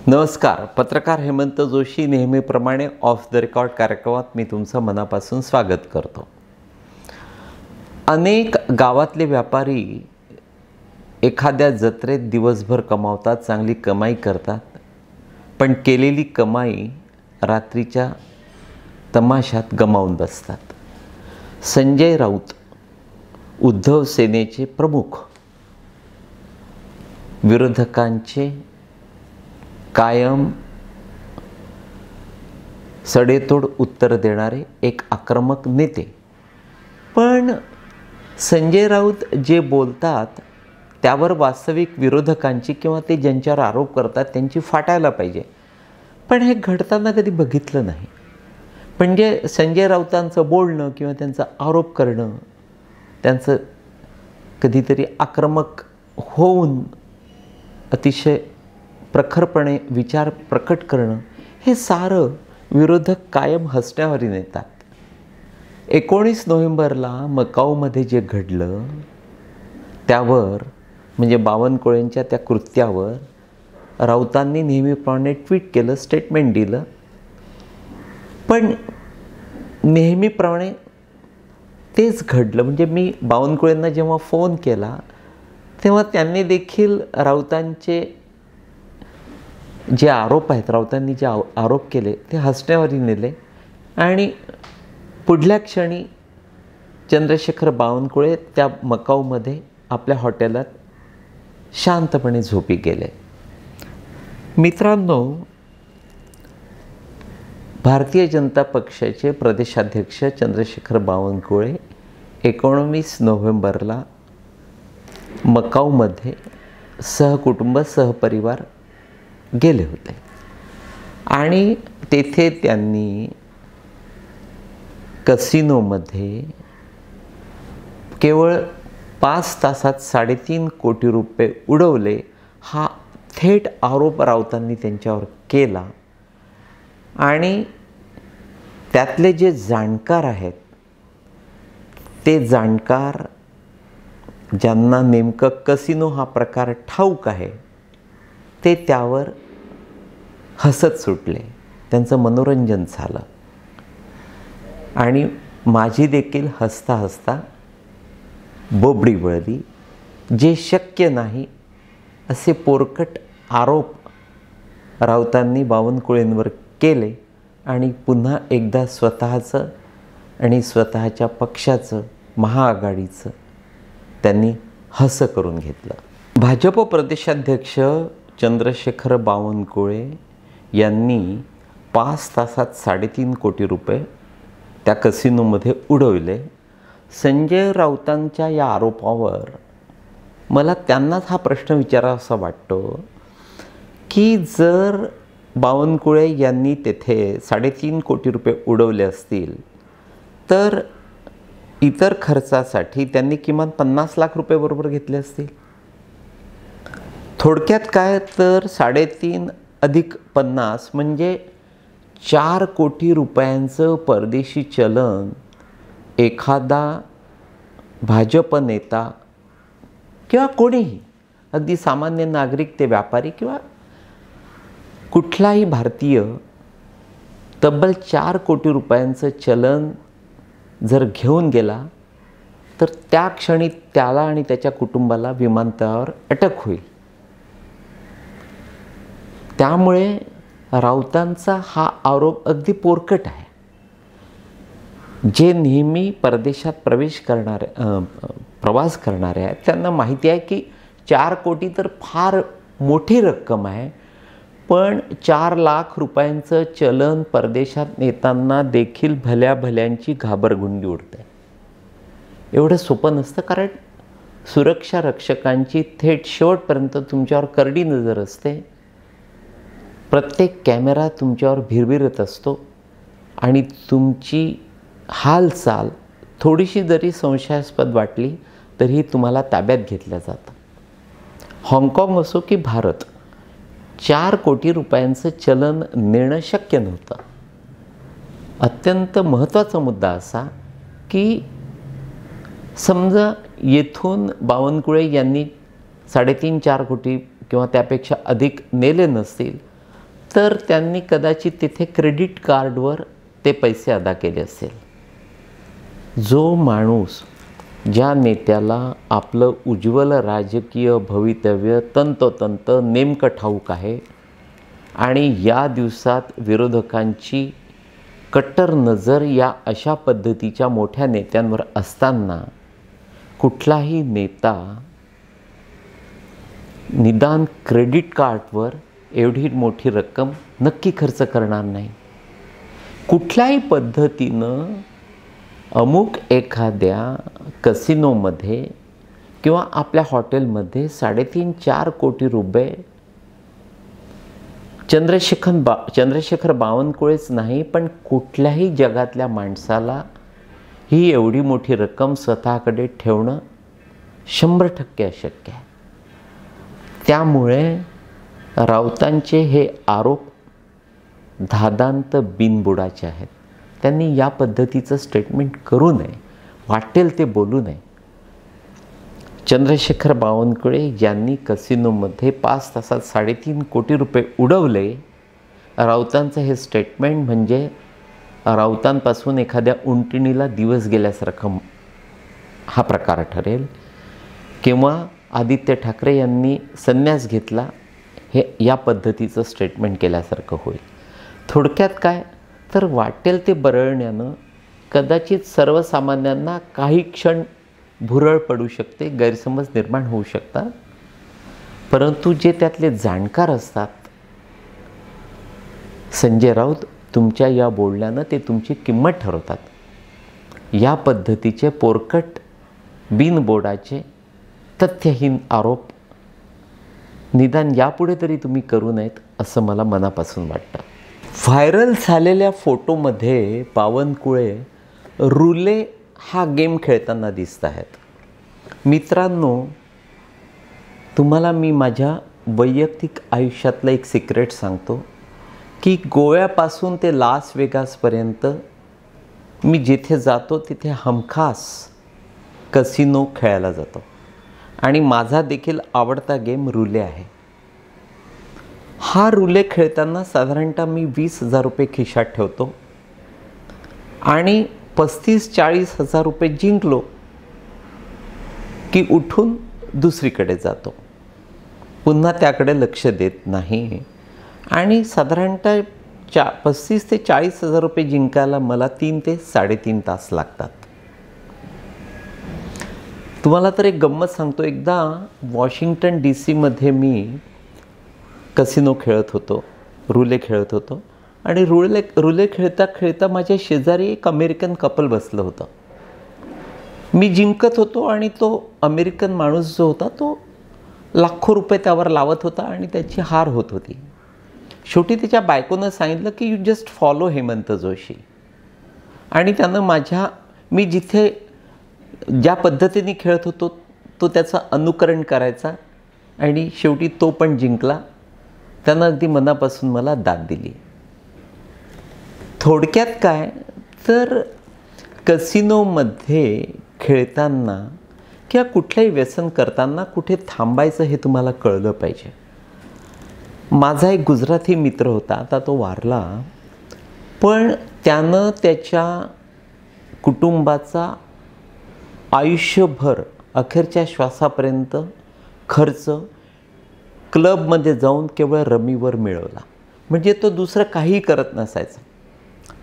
नमस्कार. पत्रकार हेमंत जोशी नेहमीप्रमाणे ऑफ द रेकॉर्ड कार्यक्रमात मी तुमचं मनापासून स्वागत करतो. अनेक गावातले व्यापारी एखाद्या जत्रेत दिवसभर कमावतात, चांगली कमाई करतात, पण केलेली कमाई रात्रीच्या तमाशात गमावून बसतात. संजय राऊत, उद्धव सेनेचे प्रमुख, विरोधकांचे कायम सडेतोड उत्तर देणारे एक आक्रमक नेते. पण संजय राऊत जे बोलतात त्यावर वास्तविक विरोधकांची किंवा ते ज्यांच्यावर आरोप करतात त्यांची फाटायला पाहिजे, पण हे घडताना कधी बघितलं नाही. म्हणजे संजय राऊतांचं बोलणं किंवा त्यांचा आरोप करणं, त्यांचं कधीतरी आक्रमक होऊन अतिशय प्रखरपणे विचार प्रकट करणं, हे सारं विरोधक कायम हसण्यावरी नेतात. 19 नोव्हेंबरला मकाऊमध्ये जे घडलं त्यावर, म्हणजे बावनकुळेंच्या त्या कृत्यावर राऊतांनी नेहमीप्रमाणे ट्विट केलं, स्टेटमेंट दिलं. पण नेहमीप्रमाणे तेच घडलं. म्हणजे मी बावनकुळेंना जेव्हा फोन केला तेव्हा त्यांनी देखील राऊतांचे जे आरोप आहेत, राऊतांनी जे आरोप केले ते हसण्यावरी नेले आणि पुढल्या क्षणी चंद्रशेखर बावनकुळे त्या मकाऊमध्ये आपल्या हॉटेलात शांतपणे झोपी गेले. मित्रांनो, भारतीय जनता पक्षाचे प्रदेशाध्यक्ष चंद्रशेखर बावनकुळे 19 नोव्हेंबरला मकाऊमध्ये सहकुटुंब सहपरिवार गेले होते आणि तेथे त्यांनी कसिनोमध्ये केवळ 5 तासात 3.5 कोटी रुपये उडवले, हा थेट आरोप राऊतांनी त्यांच्यावर केला. आणि त्यातले जे जाणकार आहेत ते जाणकार, ज्यांना नेमकं कसिनो हा प्रकार ठाऊक आहे, ते त्यावर हसत सुटले. त्यांचं मनोरंजन झालं आणि माझी देखील हसता हसता बोबडी वळली. जे शक्य नाही असे पोरकट आरोप राऊतांनी बावनकुळेंवर केले आणि पुन्हा एकदा स्वतःचं आणि स्वतःच्या पक्षाचं, महाआघाडीचं त्यांनी हसं करून घेतलं. भाजप प्रदेशाध्यक्ष चंद्रशेखर बावनकुळे यांनी 5 तासात 3.5 कोटी रुपये त्या कसिनोमध्ये उडवले. संजय राऊतांच्या या आरोपावर मला त्यांनाच हा प्रश्न विचारावासा वाटतो की जर बावनकुळे यांनी तेथे 3.5 कोटी रुपये उडवले असतील तर इतर खर्चासाठी त्यांनी किमान 50 लाख रुपये बरोबर घेतले असतील. थोडक्यात काय तर 3.5 अधिक 50 म्हणजे 4 कोटी रुपयांचं परदेशी चलन एखादा भाजप नेता किंवा कोणीही, अगदी सामान्य नागरिक ते व्यापारी किंवा कुठलाही भारतीय, तब्बल 4 कोटी रुपयांचं चलन जर घेऊन गेला तर त्या क्षणी त्याला आणि त्याच्या कुटुंबाला विमानतळावर अटक होईल. त्यामुळे राऊतांचा हा आरोप अगदी पोरकट आहे. जे नेहमी परदेशात प्रवास करणारे आहेत त्यांना माहिती आहे की 4 कोटी तर फार मोठी रक्कम आहे, पण 4 लाख रुपयांचं चलन परदेशात नेताना देखील भल्या भल्यांची घाबरगुंडी उडते. एवढं सोपं नसतं, कारण सुरक्षा रक्षकांची थेट शेवटपर्यंत तुमच्यावर करडी नजर असते. प्रत्येक कॅमेरा तुमच्यावर भिरभिरत असतो आणि तुमची हालचाल थोडीशी जरी संशयास्पद वाटली तरीही तुम्हाला ताब्यात घेतलं जातं. हाँगकाँग असो की भारत, 4 कोटी रुपयांचं चलन नेणं शक्य नव्हतं. अत्यंत महत्त्वाचा मुद्दा असा की समजा येथून बावनकुळे यांनी 3.5-4 कोटी किंवा त्यापेक्षा अधिक नेले नसतील तर त्यांनी कदाचित तिथे क्रेडिट कार्डवर ते पैसे अदा केले असेल. जो माणूस, ज्या नेत्याला आपलं उज्ज्वल राजकीय भवितव्य तंतोतंत नेमकं ठाऊक आहे आणि या दिवसात विरोधकांची कट्टर नजर या अशा पद्धतीच्या मोठ्या नेत्यांवर असताना कुठलाही नेता निदान क्रेडिट कार्डवर एवढी मोठी रक्कम नक्की खर्च करणार नाही. कुठल्याही पद्धतीनं अमुक एखाद्या कसिनोमध्ये किंवा आपल्या हॉटेलमध्ये 3.5-4 कोटी रुपये चंद्रशेखर बावनकुळेच नाही, पण कुठल्याही जगातल्या माणसाला ही एवढी मोठी रक्कम स्वतःकडे ठेवणं 100% अशक्य आहे. त्यामुळे राऊतांचे हे आरोप धादांत बिनबुडाचे आहेत. त्यांनी या पद्धतीचं स्टेटमेंट करू नये, वाटेल ते बोलू नये. चंद्रशेखर बावनकुळे यांनी कसिनोमध्ये 5 तासात 3.5 कोटी रुपये उडवले. राऊतांचं हे स्टेटमेंट म्हणजे राऊतांपासून एखाद्या उंटिणीला दिवस गेल्यासारखं हा प्रकार ठरेल, किंवा आदित्य ठाकरे यांनी संन्यास घेतला हे या पद्धतीचं स्टेटमेंट केल्यासारखं होईल. थोडक्यात काय तर वाटेल ते बरळण्यानं कदाचित सर्वसामान्यांना काही क्षण भुरळ पडू शकते, गैरसमज निर्माण होऊ शकतात, परंतु जे त्यातले जाणकार असतात, संजय राऊत, तुमच्या या बोलण्यानं ते तुमची किंमत ठरवतात. या पद्धतीचे पोरकट बिनबोडाचे तथ्यहीन आरोप निदान यापुढे तरी तुम्ही करू नयेत असं मला मनापासून वाटतं. व्हायरल झालेल्या फोटोमध्ये बावनकुळे रुले हा गेम खेळताना दिसत आहेत. मित्रांनो, तुम्हाला मी माझ्या वैयक्तिक आयुष्यातलं एक सिक्रेट सांगतो की गोव्यापासून ते लास वेगासपर्यंत मी जिथे जातो तिथे हमखास कसिनो खेळायला जातो आणि माझा देखील आवडता गेम रुले आहे. हा रुले खेळताना साधारणतः मी 20,000 रुपये खिशात ठेवतो आणि 35-40 हजार रुपये जिंकलो की उठून दुसरीकडे जातो, पुन्हा त्याकडे लक्ष देत नाही. आणि साधारणतः 35 ते 40 हजार रुपये जिंकायला मला 3 ते 3.5 तास लागतात. तुम्हाला तर एक गंमत सांगतो. एकदा वॉशिंग्टन DC मध्ये मी कसिनो खेळत होतो, रुले खेळत होतो आणि रुले खेळता खेळता माझ्या शेजारी एक अमेरिकन कपल बसलं होतं. मी जिंकत होतो आणि तो अमेरिकन माणूस जो होता तो लाखो रुपये त्यावर लावत होता आणि त्याची हार होत होती. शेवटी त्याच्या बायकोनं सांगितलं की you just follow Hemant Joshi, आणि त्यानं मी जिथे ज्या पद्धतीने खेळत होतो तो त्याचं अनुकरण करायचा आणि शेवटी तो पण जिंकला. त्यानं अगदी मनापासून मला दाद दिली. थोडक्यात काय तर कसिनोमध्ये खेळताना किंवा कुठलंही व्यसन करताना कुठे थांबायचं हे तुम्हाला कळलं पाहिजे. माझा एक गुजराती मित्र होता, आता तो वारला, पण त्यानं त्याच्या कुटुंबाचा आयुष्यभर अखेरच्या श्वासापर्यंत खर्च क्लबमध्ये जाऊन केवळ रमीवर मिळवला. म्हणजे तो दुसरं काहीही करत नसायचा.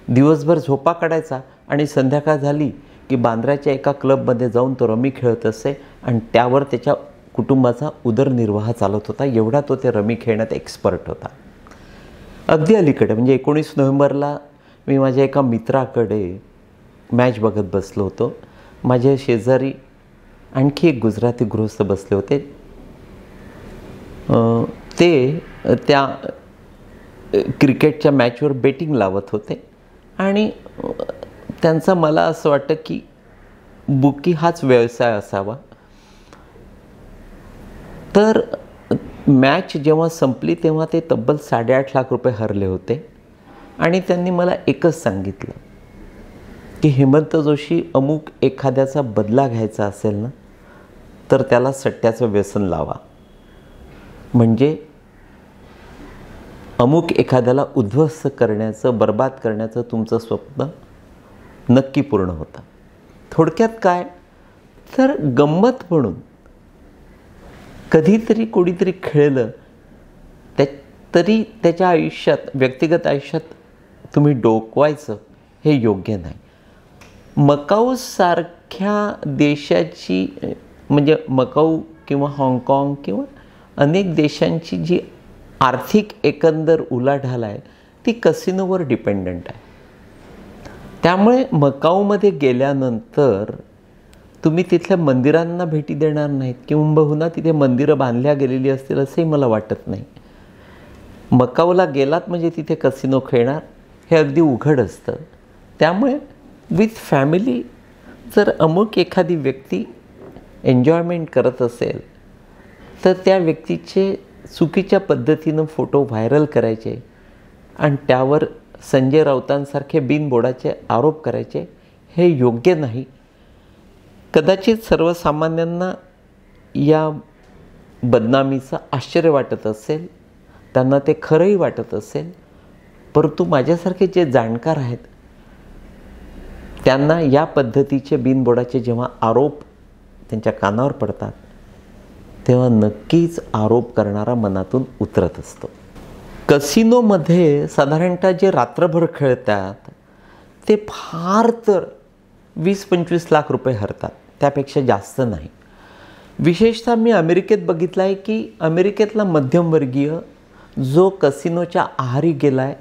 दिवसभर झोपा काढायचा आणि संध्याकाळ झाली की बांद्र्याच्या एका क्लबमध्ये जाऊन तो रमी खेळत असे आणि त्यावर त्याच्या कुटुंबाचा उदरनिर्वाह चालत होता. एवढा तो ते रमी खेळण्यात एक्सपर्ट होता. अगदी अलीकडे म्हणजे 19 नोव्हेंबरला मी माझ्या एका मित्राकडे मॅच बघत बसलो होतो. माझ्या शेजारी आणखी एक गुजराती गृहस्थ बसले होते. ते त्या क्रिकेटच्या मॅचवर बेटिंग लावत होते आणि त्यांचा मला असं वाटतं की बुकी हाच व्यवसाय असावा. तर मॅच जेव्हा संपली तेव्हा ते तब्बल 8.5 लाख रुपये हरले होते आणि त्यांनी मला एकच सांगितलं की हेमंत जोशी, अमुक एखाद्याचा बदला घ्यायचा असेल ना तर त्याला सट्ट्याचं व्यसन लावा, म्हणजे अमुक एखाद्याला उद्ध्वस्त करण्याचं, बर्बाद करण्याचं तुमचं स्वप्न नक्की पूर्ण होतं. थोडक्यात काय तर गंमत म्हणून कधीतरी कोणीतरी खेळलं तरी त्याच्या आयुष्यात, व्यक्तिगत आयुष्यात तुम्ही डोकवायचं हे योग्य नाही. मकाऊसारख्या देशाची, म्हणजे मकाऊ किंवा हाँगकाँग किंवा अनेक देशांची जी आर्थिक एकंदर उलाढाल आहे ती कसिनोवर डिपेंडंट आहे. त्यामुळे मकाऊमध्ये गेल्यानंतर तुम्ही तिथल्या मंदिरांना भेटी देणार नाहीत, किंबहुना तिथे मंदिरं बांधल्या गेलेली असतील असंही मला वाटत नाही. मकाऊला गेलात म्हणजे तिथे कसिनो खेळणार हे अगदी उघड असतं. त्यामुळे विथ फॅमिली जर अमुक एखादी व्यक्ती एन्जॉयमेंट करत असेल तर त्या व्यक्तीचे चुकीच्या पद्धतीनं फोटो व्हायरल करायचे आणि त्यावर संजय राऊतांसारखे बिनबोडाचे आरोप करायचे हे योग्य नाही. कदाचित सर्वसामान्यांना या बदनामीचं आश्चर्य वाटत असेल, त्यांना ते खरंही वाटत असेल, परंतु माझ्यासारखे जे जाणकार आहेत त्यांना या पद्धतीचे बिनबोडाचे जेव्हा आरोप त्यांच्या कानावर पडतात तेव्हा नक्कीच आरोप करणारा मनातून उतरत असतो. कसिनोमध्ये साधारणतः जे रात्रभर खेळतात ते फार तर 20-25 लाख रुपये हरतात, त्यापेक्षा जास्त नाही. विशेषतः मी अमेरिकेत बघितलं आहे की अमेरिकेतला मध्यमवर्गीय जो कसिनोच्या आहारी गेला आहे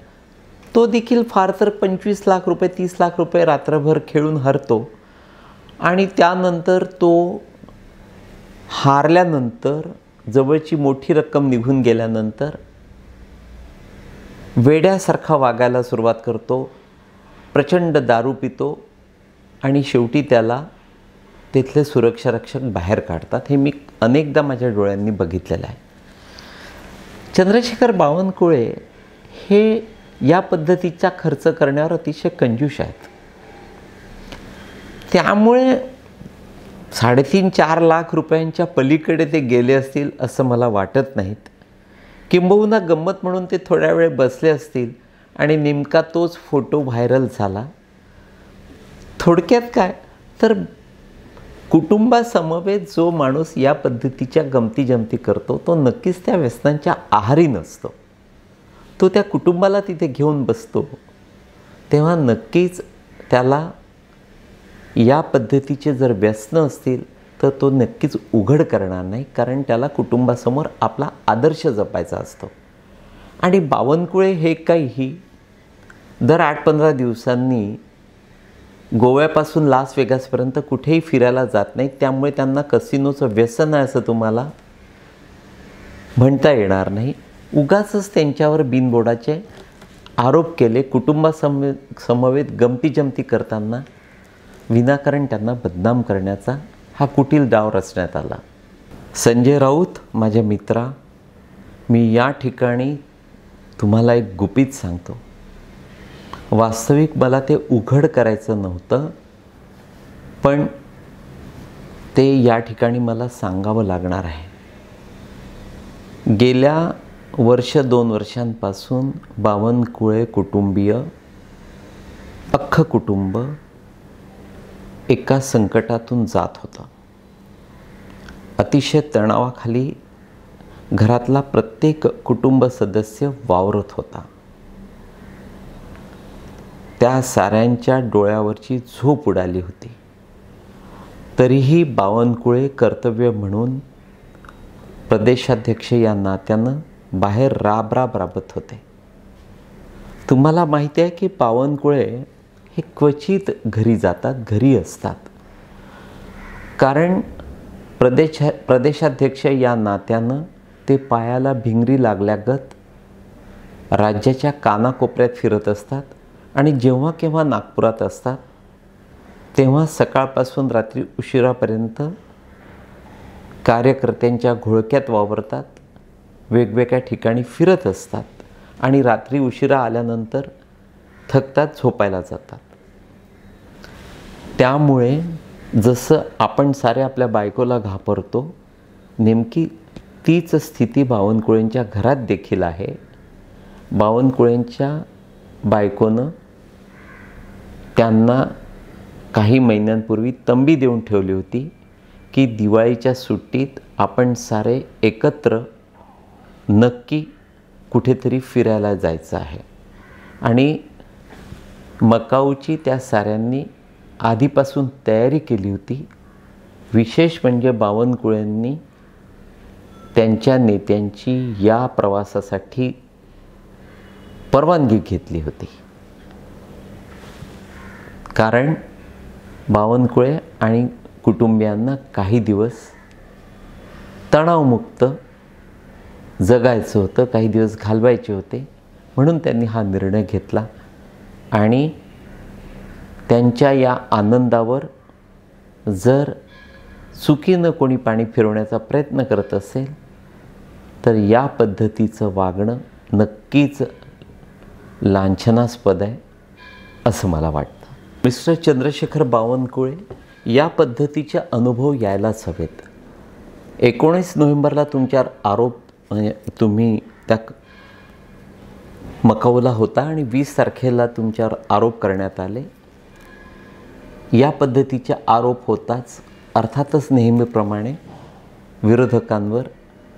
तो देखील फार तर 25 लाख रुपये 30 लाख रुपये रात्रभर खेळून हरतो आणि त्यानंतर तो हारल्यानंतर, जवळची मोठी रक्कम निघून गेल्यानंतर वेड्यासारखा वागायला सुरुवात करतो, प्रचंड दारू पितो आणि शेवटी त्याला तिथले सुरक्षारक्षक बाहेर काढतात. हे मी अनेकदा माझ्या डोळ्यांनी बघितलेलं आहे. चंद्रशेखर बावनकुळे हे या पद्धतीचा खर्च करण्यावर अतिशय कंजूष आहेत. त्यामुळे 3.5-4 लाख रुपयांच्या पलीकडे ते गेले असतील असं मला वाटत नाहीत. किंबहुना गंमत म्हणून ते थोड्या वेळ बसले असतील आणि नेमका तोच फोटो व्हायरल झाला. थोडक्यात काय तर कुटुंबासमवेत जो माणूस या पद्धतीच्या गमती जमती करतो तो नक्कीच त्या व्यसनांच्या आहारी नसतो. तो त्या कुटुंबाला तिथे घेऊन बसतो तेव्हा नक्कीच त्याला या पद्धतीचे जर व्यसनं असतील तर तो नक्कीच उघड करणार नाही, कारण त्याला कुटुंबासमोर आपला आदर्श जपायचा असतो. आणि बावनकुळे हे काही दर 8-15 दिवसांनी गोव्यापासून लास वेगासपर्यंत कुठेही फिरायला जात नाहीत. त्यामुळे त्यांना कसिनोचं व्यसन आहे असं तुम्हाला म्हणता येणार नाही. उगाचच त्यांच्यावर बिनबोडाचे आरोप केले. कुटुंबासमवेत गमती जमती करताना विनाकारण त्यांना बदनाम करण्याचा हा कुटील डाव रचण्यात आला. संजय राऊत माझ्या मित्रा, मी या ठिकाणी तुम्हाला एक गुपित सांगतो. वास्तविक मला ते उघड करायचं नव्हतं, पण ते या ठिकाणी मला सांगावं लागणार आहे. गेल्या 1-2 वर्षांपासून बावनकुळे कुटुंबीय, अख्खं कुटुंब एका संकटातून जात होतं. अतिशय तणावाखाली घरातला प्रत्येक कुटुंब सदस्य वावरत होता. त्या साऱ्यांच्या डोळ्यावरची झोप उडाली होती. तरीही बावनकुळे कर्तव्य म्हणून प्रदेशाध्यक्ष या नात्यानं बाहेर राबत होते. तुम्हाला माहिती आहे की बावनकुळे हे क्वचित घरी जातात, घरी असतात, कारण प्रदेशाध्यक्ष या नात्यानं ते पायाला भिंगरी लागल्यागत राज्याच्या कानाकोपऱ्यात फिरत असतात आणि जेव्हा केव्हा नागपुरात असतात तेव्हा सकाळपासून रात्री उशिरापर्यंत कार्यकर्त्यांच्या घोळक्यात वावरतात, वेगवेगळ्या ठिकाणी फिरत असतात आणि रात्री उशिरा आल्यानंतर थकतात, झोपायला जातात. त्यामुळे जसं आपण सारे आपल्या बायकोला घाबरतो, नेमकी तीच स्थिती बावनकुळेंच्या घरात देखील आहे. बावनकुळेंच्या बायकोनं त्यांना काही महिन्यांपूर्वी तंबी देऊन ठेवली होती की दिवाळीच्या सुट्टीत आपण सारे एकत्र नक्की कुठेतरी फिरायला जायचं आहे. आणि मकाऊची त्या साऱ्यांनी आधीपासून तयारी केली होती. विशेष म्हणजे बावनकुळेंनी त्यांच्या नेत्यांची या प्रवासासाठी परवानगी घेतली होती. कारण बावनकुळे आणि कुटुंबियांना काही दिवस तणावमुक्त जगायचं होतं, काही दिवस घालवायचे होते. म्हणून त्यांनी हा निर्णय घेतला. आणि त्यांच्या या आनंदावर जर चुकीनं कोणी पाणी फिरवण्याचा प्रयत्न करत असेल तर या पद्धतीचं वागणं नक्कीच लांछनास्पद आहे असं मला वाटतं. मिस्टर चंद्रशेखर बावनकुळे या पद्धतीचे अनुभव यायलाच हवेत. 19 नोव्हेंबरला तुमच्यावर आरोप म्हणजे तुम्ही त्या मकाऊला होता आणि 20 तारखेला तुमच्यावर आरोप करण्यात आले. या पद्धतीचे आरोप होताच अर्थातच नेहमीप्रमाणे विरोधकांवर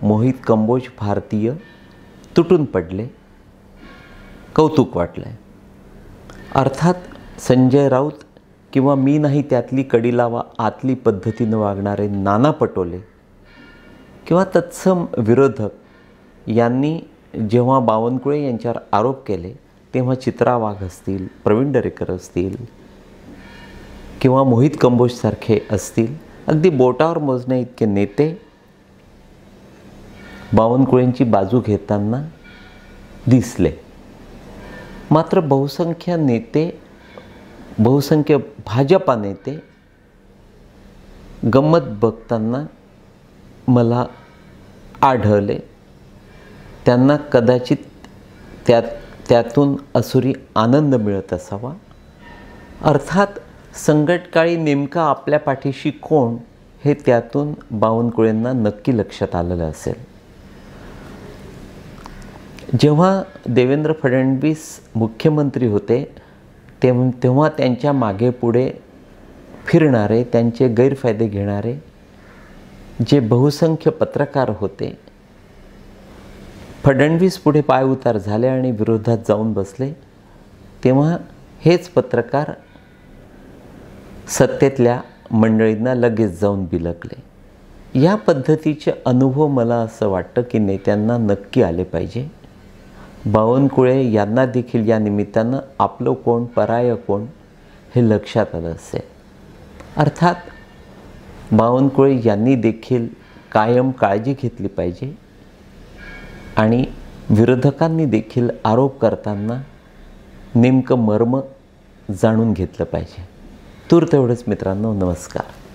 मोहित कंबोज भारतीय तुटून पडले. कौतुक वाटलं आहे. अर्थात संजय राऊत किंवा मी नाही त्यातली कडी लावा आतली पद्धतीनं वागणारे नाना पटोले किंवा तत्सम विरोधक यांनी जेव्हा बावनकुळे यांच्यावर आरोप केले तेव्हा चित्रा वाघ असतील, प्रवीण दरेकर असतील किंवा मोहित कंबोजसारखे असतील, अगदी बोटावर मोजण्या इतके नेते बावनकुळेंची बाजू घेताना दिसले. मात्र बहुसंख्य भाजपा नेते गंमत बघताना मला आढळले. त्यांना कदाचित त्यातून असुरी आनंद मिळत असावा. अर्थात संकटकाळी नेमका आपल्या पाठीशी कोण हे त्यातून बावनकुळेंना नक्की लक्षात आलेलं असेल. जेव्हा देवेंद्र फडणवीस मुख्यमंत्री होते तेव्हा त्यांच्या मागे पुढे फिरणारे, त्यांचे गैरफायदे घेणारे जे बहुसंख्य पत्रकार होते, फडणवीस पुढे पायउतार झाले आणि विरोधात जाऊन बसले, तेव्हा हेच पत्रकार सत्तेतल्या मंडळींना लगेच जाऊन बिलगले. या पद्धतीचे अनुभव मला असं वाटतं की नेत्यांना नक्की आले पाहिजे. बावनकुळे यांना देखील या निमित्तानं आपलं कोण पराय कोण हे लक्षात आलं असेल. अर्थात बावनकुळे यांनी देखील कायम काळजी घेतली पाहिजे आणि विरोधकांनी देखील आरोप करताना नेमकं मर्म जाणून घेतलं पाहिजे. तूर्त एवढंच मित्रांनो. नमस्कार.